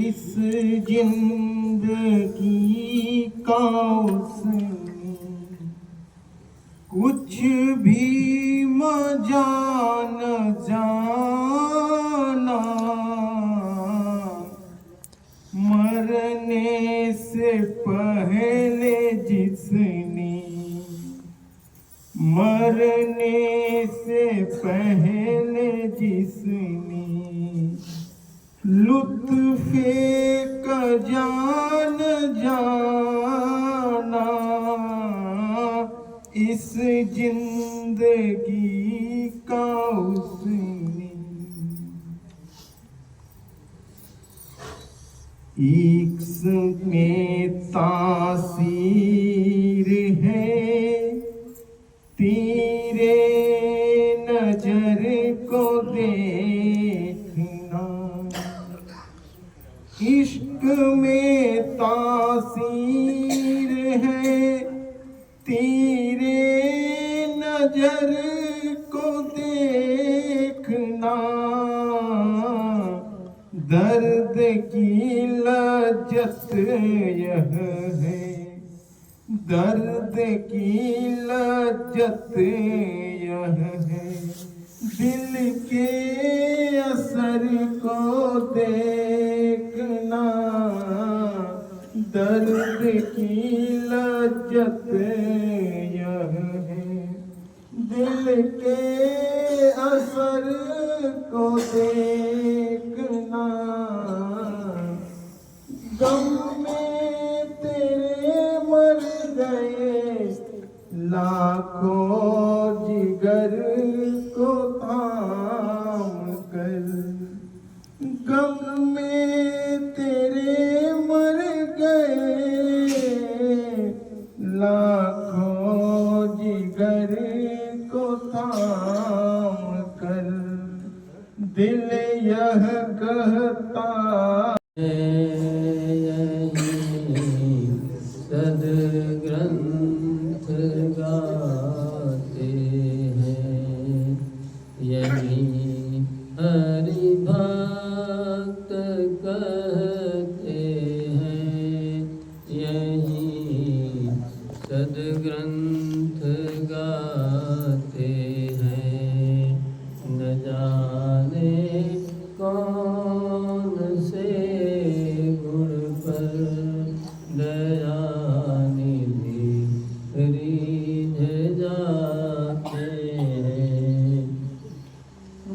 इस जिंदगी का उसने कुछ भी मजा न जाना, मरने से पहले जिसने, मरने से पहले जिसने लुत्फ़े का जान जाना, इस जिंदगी का उसने इश्क़ में तासीर है तेरे नजर को देखना, इश्क में तासीर है तेरे नजर को देखना, दर्द की लज्जत यह है, दर्द की लज्जत यह है, दिल के असर को देखना, दर्द की लज्जत यह है, दिल के असर को देखना, गम में तेरे मर गए लाखों जिगर को थाम कर, गम में तेरे मर गए लाखों जिगर को थाम कर, दिल यह कहता सद्ग्रंथ गाते हैं, यही हरि भक्त कहते हैं, यही सद्ग्रंथ गाते हैं, न जाने कौन से गुण पर दया निधि रीझ जाते हैं,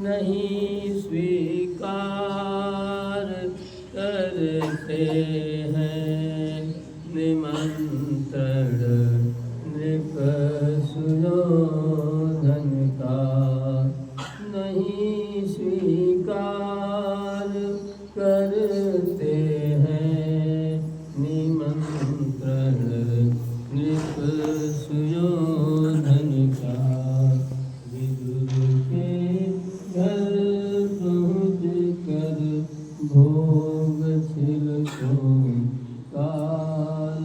नहीं स्वीकार करते हैं निमंत्रण नृप सुयोधन का, नहीं स्वीकार करते हैं निमंत्रण नृप सुयोधन का, विदुर के घर पहुँच कर भोग छिलकों का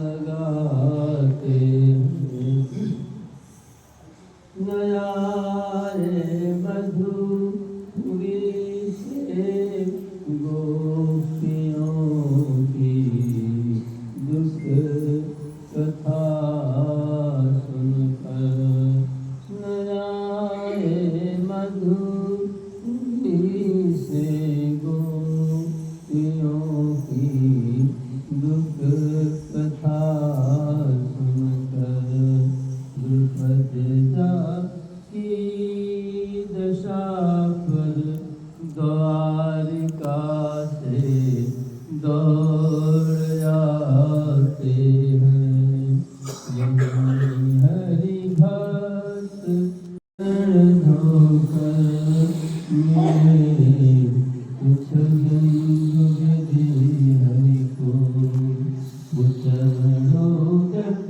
लगाते हैं, नया मधुरी से गोपियों की दुख कथा सुनकर, नया मधुरी से गोपियों की दुख कथा सुनकर, द्रुपद की दशा पर द्वारिका से दौड़ आते हैं, यही हरि भक्त धोकर मेरे कुछ विधि हरि को उचरणों तक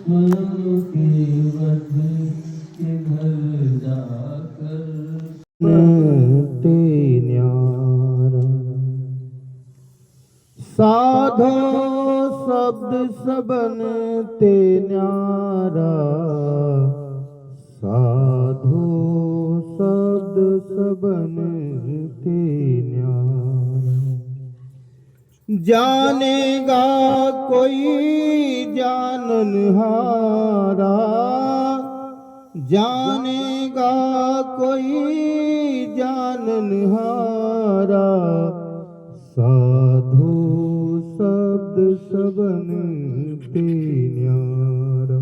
स्वयं के वध के घर जाकर ते न्यारा, साधो शब्द सबन ते न्यारा, साधो जानेगा कोई जाननहारा, जानेगा कोई जाननहारा, साधु शब्द सबन ते न्यारा।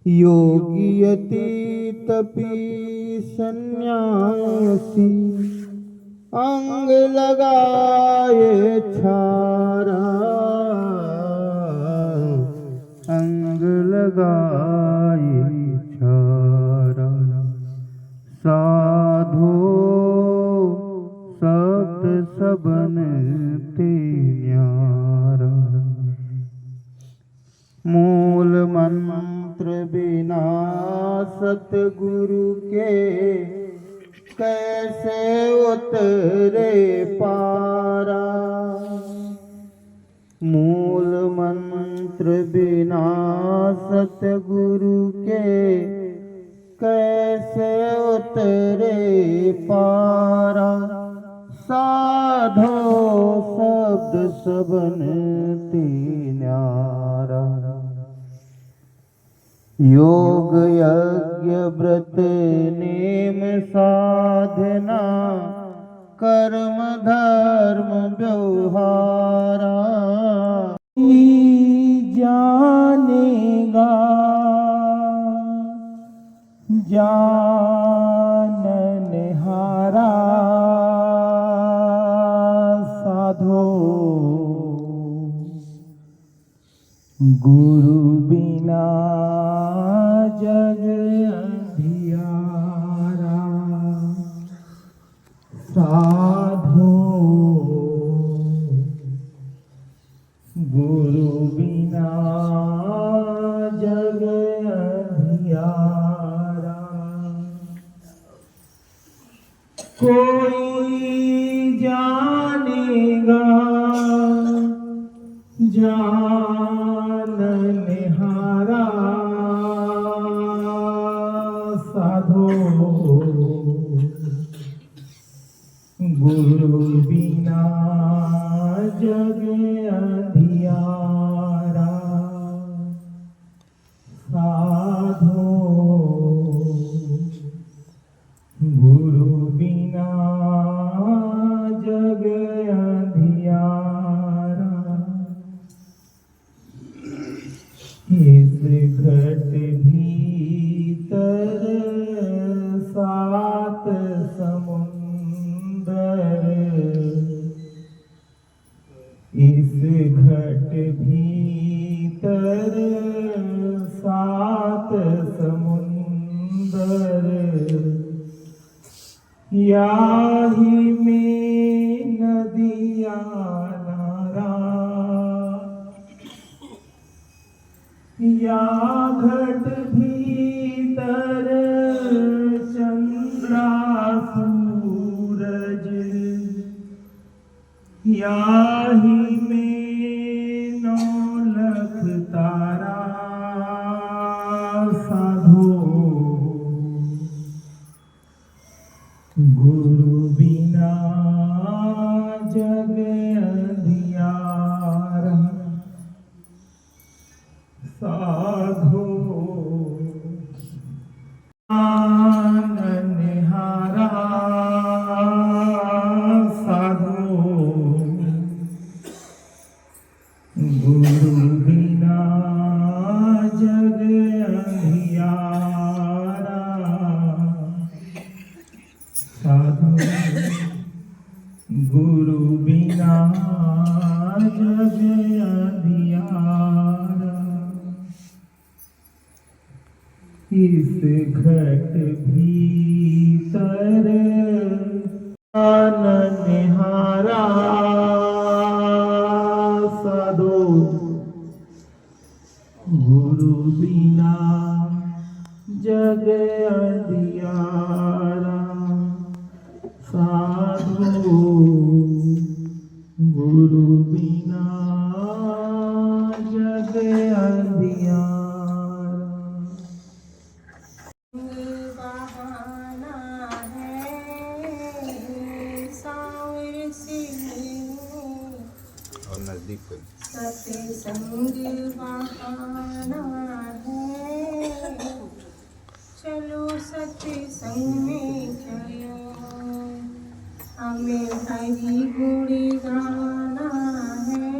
योगी यति तपी सन्यासी, अंग लगाए छारा, अंग लगाए छारा। साधो शब्द सबन ते न्यारा। मूल मंत्र बिना सतगुरु के, कैसे उतरे पारा। मूल मंत्र बिना सतगुरु के, कैसे उतरे पारा। साधो शब्द सबन ते न्यारा। योग यज्ञ व्रत नेम साधना, कर्म धर्म व्यवहारा। जानेगा जाननहारा, साधो गुरु बिना जग अंधियारा। साधो गुरु बिना जग अंधियारा। कोई जानेगा जाननहारा, साधो गुरु बिना जग अंधियारा। साधो गुरु बिना जग अंधियारा। इस घट भीतर सात समुंदर, इस घट भीतर सात समुंदर। याही में नदियाँ नारा, या घट भीतर चंद्रा सूरज। याही में 9 लख तारा। साधो गुरु बिना जग अंधियारा। साधो जाननहारा, साधो गुरु बिना जग अंधियारा। साधो गुरु बिना जग अंधियारा। इस घट भीतर जाननहारा। साधो गुरु बिना जग अंधियारा। साधो गुरु बिना जग अंधियारा। बहाना है सावर सिंह संग बहाना है, चलो सत्संग में चलो, हमें हरि गुण गाना है,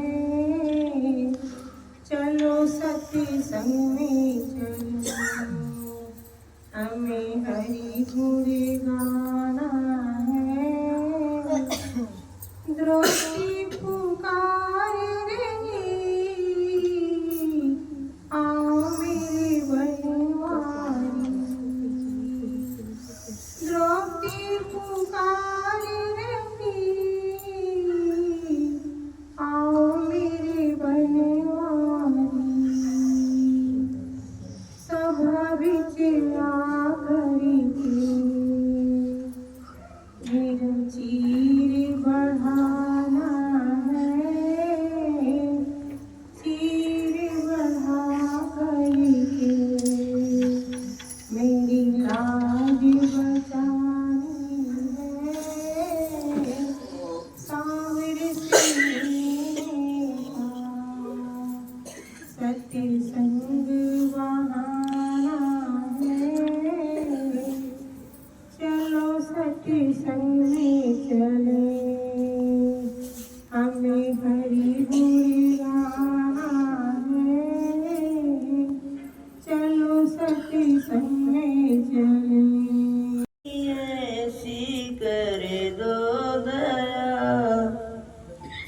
चलो सत्संग में चलो, हमें हरि गुण गाना है। द्रौपदी पुकार रही, आओ मेरे बनवारी। द्रौपदी पुकार रही, आओ मेरे बनवारी। सभा बिच आकरी मेरा चीर बढ़ाना है, चीर बढ़ा करके मेरी लाज बचानी है। सावर सत्संग बहाना है, चलो सत्संग में चले, हमें हरि गुण गाना है, चलो सत्संग में चले। ऐसी कर दो दया,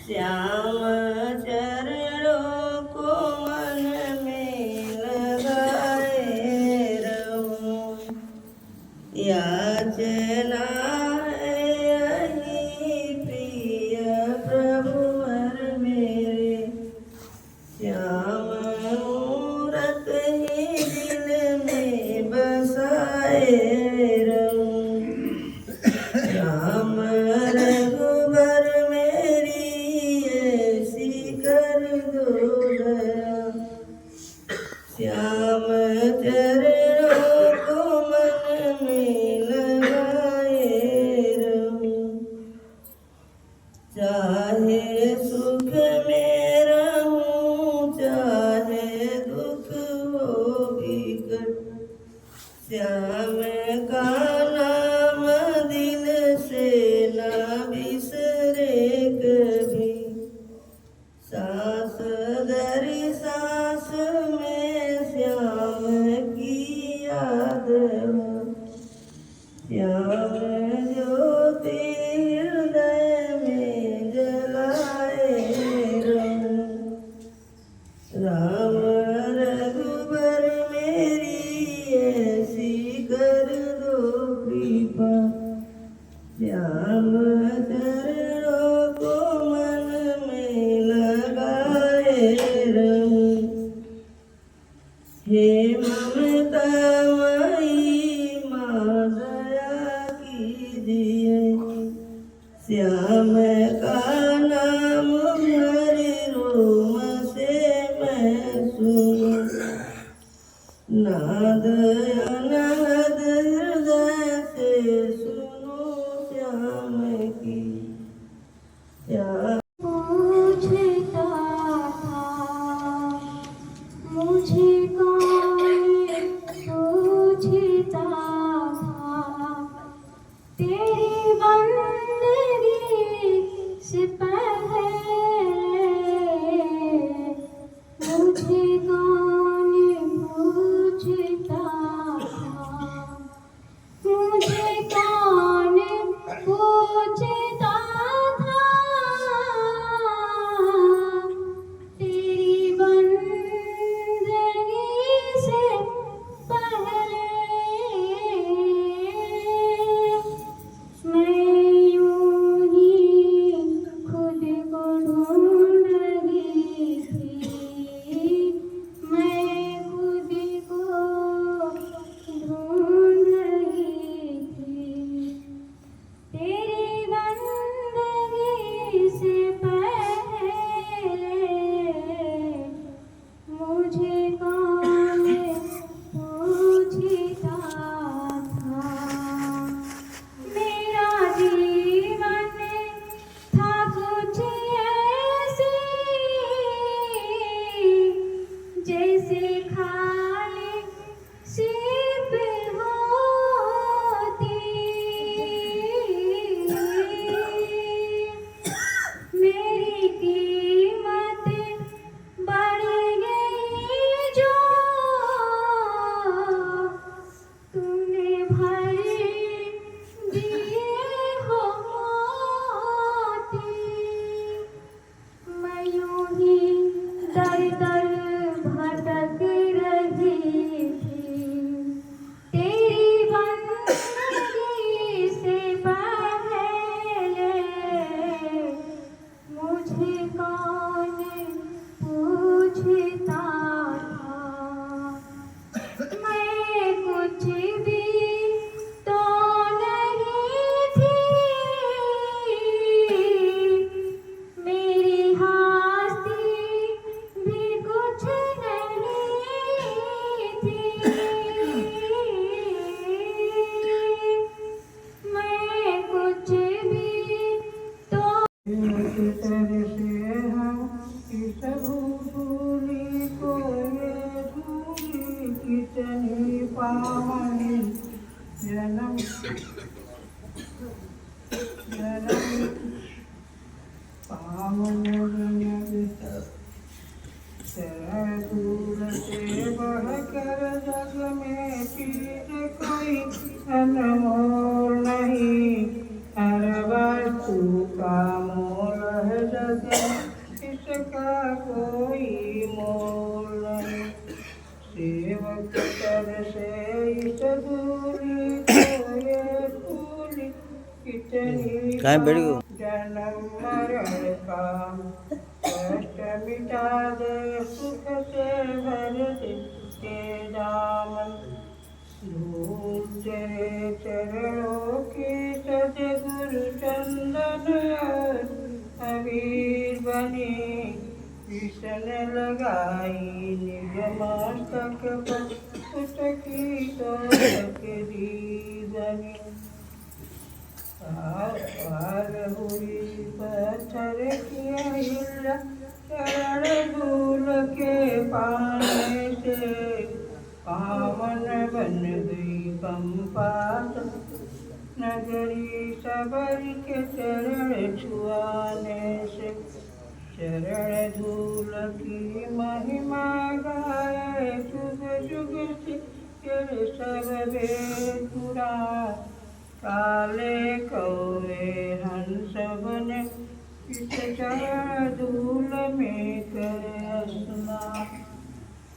श्याम चरणों को मन में लगाए रहूं। याचना है यही प्रिय प्रभुवर मेरे, श्याम मूरत ही दिल में बसाए रहूं। श्याम रघुबर मेरी ऐसी कर दो दया, श्याम चरणों को मन में लगाए रहूं। चाहे सुख में रहूं, चाहे दुख हो विकट, श्याम का नाम दिल से न बिसरे कभी। सांस दर सांस में श्याम की याद हो, श्याम ज्योति हृदय में जलाए रहूं। राम रघुबर मेरी ऐसी कर दो कृपा, श्याम चरणों को मन में लगाए रहूं। हे ममतामयी माँ दया कीजिए, श्याम का नाम हरि रोम से मैं सुनूं। नाद अनहद हृदय से सुनो श्याम की, श्याम पूछता था मुझे कौन पूछता था, तेरी बंदगी से पहले मुझे कौन पूछता था, खाली सिर्फ होती, मेरी कीमत बढ़ गई जो तूने भर दिए हो मोती। मैं यूं ही दर दर भटक रही थी, तेरी बंदगी से पहले मुझे कौन पूछता था। मैं कुछ भी तो नहीं थी, मेरी हस्ती भी कुछ नहीं थी। मैं कुछ भी तो दूर से बढ़कर जग में चीज कोई अनमोल नहीं, हर वस्तु का मोल है जग में, इसका कोई मोल नहीं। सेवक कर से इस दूरी को ये दूरी कितनी जन्म मरण का कष्ट मिटा दे, सुख से भर दे के दामन। धूल तेरे चरणों की सद्गुरु चंदन अबीर बनी, विषन लगाई निज मस्तक पर, उसकी तो तकदीर बनी। पार हुई पत्थर की हिला, चरण धूल के पाने से पावन बन गई पंपा नगरी। सबर के चरण छुआने से चरण धूल की महिमा गाए, जुग जुग से सब वेद पुराण। काले कौवे हंस बने, इस चरण धूल में करे स्नान।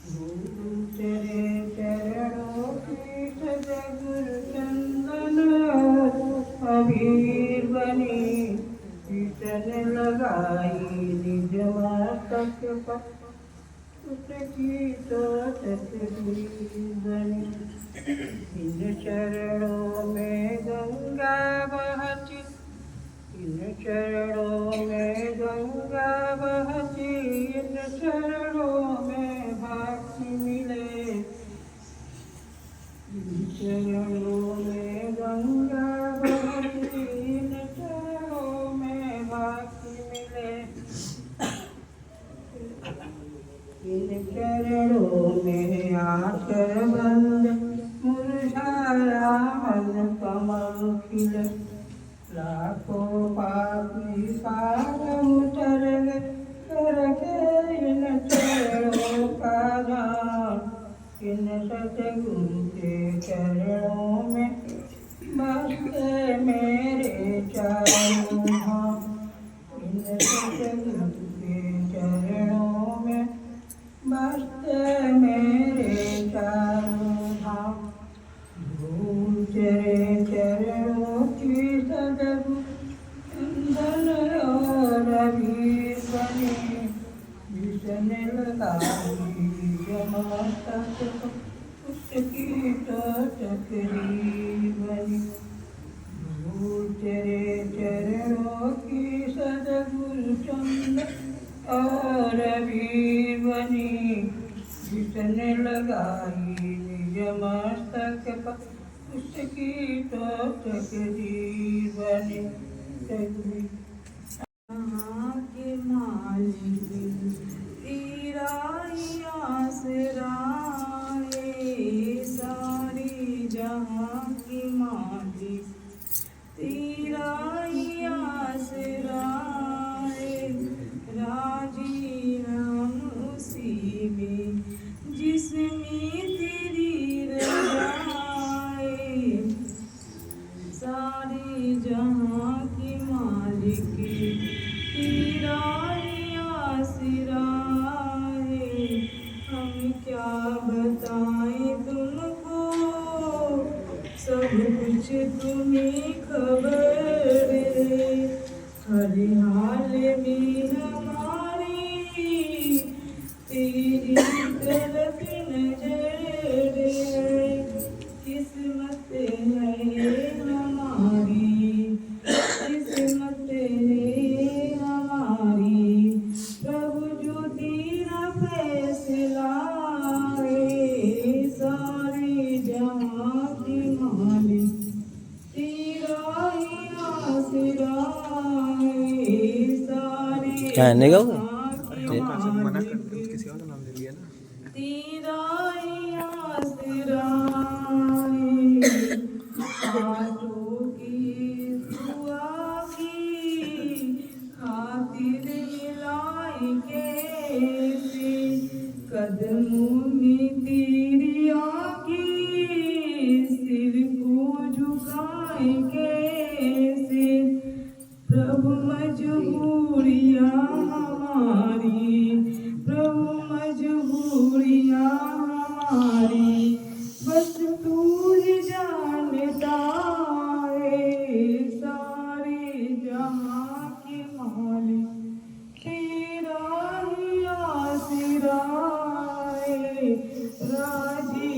धूल तेरे चरणों की सद्गुरु चंदन अबीर बनी, विषन लगाई निज मस्तक पर, उसकी तो तकदीर बनी। इन चरणों में गंगा बहती, इन चरणों में गंगा बहती, इन चरणों में भक्ति मिले। इन चरणों में गंगा बहती, इन चरणों में भक्ति मिले। इन चरणों में आकर बंद मुरझाया मन कमल खिले। लाखों पापी पार उतर गए करके इन चरणों का ध्यान। इन सतगुरु के चरणों में बसते मेरे चारों धाम। इन सतगुरु के चरणों में बसते मेरे चारों धाम। धूल तेरे चरणों की सद्गुरु चंदन और अबीर बनी, विषन लगाई मस्तक पर, उसकी तो तकदीर बनी। धूल तेरे चरणों की सद्गुरु चंदन और अबीर बनी, विषन लगाई निज मस्तक पर, उसकी तो तकदीर बनी। के मालिक तेरा ही आसरा तेरी रजाए सारे जहां की मालिक तेरा ही आसरा है। हम क्या बताएं तुमको, सब कुछ तुम्हें खबर है। हर हाल में हमारी तेरी तरफ नजर है। किस्मत है हमारी, किस्मत है हमारी, प्रभु जो तेरा फैसला है। सारे जहां की मालिक तेरा ही आसरा है। सारे क्या नहीं गाओगे? जहां की मालिक तेरा ही आसरा है। बातों की दुआ की खातिर मिलाई कैसे, कदमों में तेरी आकी सिर को झुकाए कैसे। प्रभु मजबूरियां हमारी, प्रभु मजबूरियां हमारी, बस तू ही जानता है। सारे जहां के मालिक तेरा ही आसरा है। राजी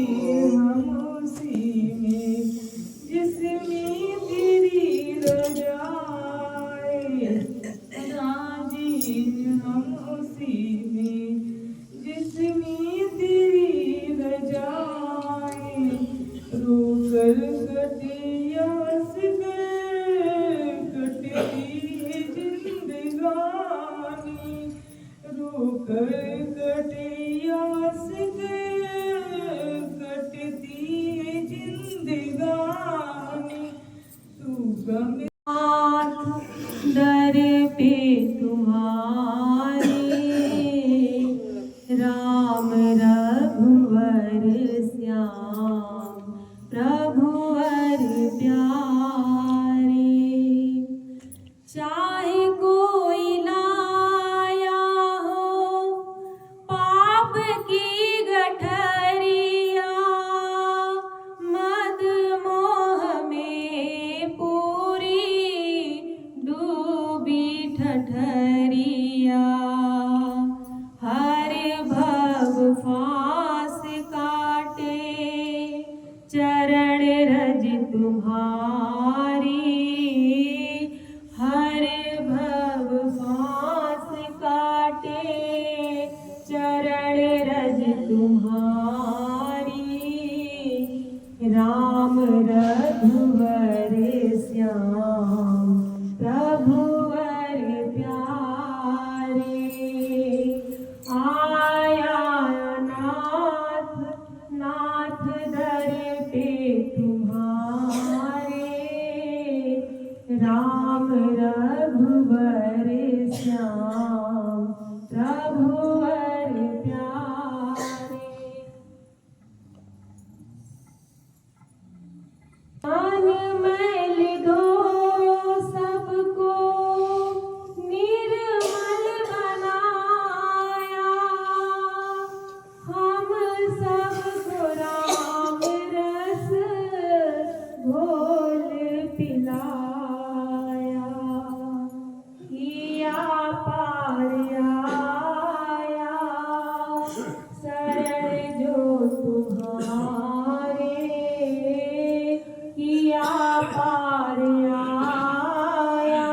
हम उसी में जिसमें तेरी रजा है। राजी हम उसी में जिसमें तेरी रजा है। रोकर कटे या हंस कर कटती है जिंदगानी, रोकर कटे या हंस कर कटती है जिंदगानी। तू गम दर पे तुम्हारे राम रघुवर श्याम प्रभुवर प्यारे। चाहे कोई लाया हो पाप की गठरिया, मद मोह में पूरी डूबी ठठरिया। हर भव फांस काटे चरण रज तुम्हारी, हर भव फांस काटे चरण रज तुम्हारी। राम रघुवर श्याम प्रभुवर प्यारे। आया नाथ नाथ दर पे तुम्हारे, राम रघुवर श्याम प्रभुवर प्यारे। मन मैल दो सबको निर्मल बनाया, हम सबको राम रस घोल पिलाया। किया पार आया शरण जो तुम्हारे, किया पार आया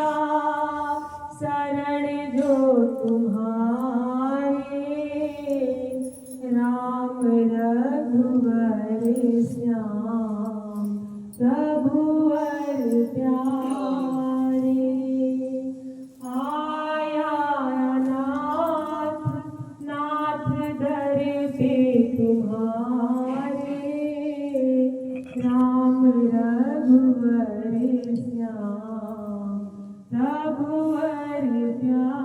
शरण जो तुम्हारे। राम रघुवर श्याम प्रभुवर प्यारे। आया नाथ नाथ दर पे तुम्हारे, राम रघुवर श्याम प्रभुवर प्यारे।